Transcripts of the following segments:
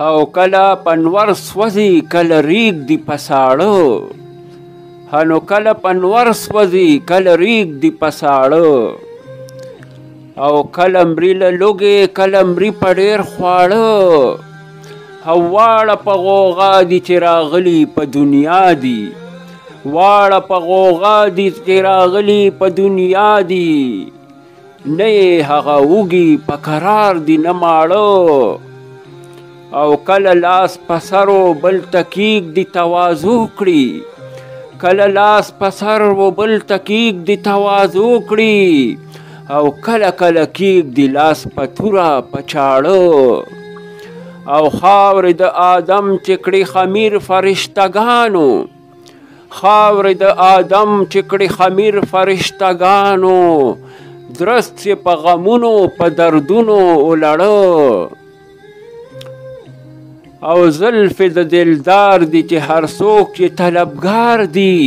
او کله پنور سوځي کله ریږدي په ساړه هنو کله پنور سوځي کله ریږدي په ساړه او کله مري له لوږې کله مري په ډېر خواړه او واړه په غوغا دي چې راغلي په دنیا دي واړه په غوغا دي چې راغلي په دنیا دي نه یې هغه وږي په قرار دي نه ماړه او کله لاس په سر و بل ته کیږدي تواضع کړي کله لاس په سر و بل ته کیږدي تواضع کړي او کله کله کیږدي لاس په توره په چاړه او خاورې د آدم چې کړي خمیر فرشتګانو خاورې د آدم چې کړي خمیر فرشتګانو درست چې په غمونو په دردونو ولړه او زلفې د دلدار دي چې هر څوک چې طلبګار دي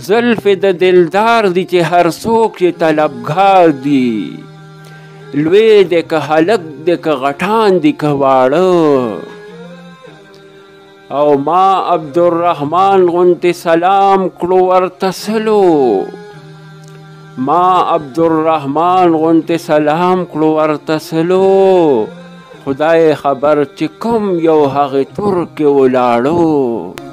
زلفې د دلدار دي چې هر څوک چې طلبګار دي لوی دی که هلک دی که غټان دي که واړه او ما عبدالرحمن غوندې سلام کړو ورته سلو ما عبدالرحمن غوندې سلام کړو ورته سلو خدای خبر چې کوم یو هغې تور کې ولاړو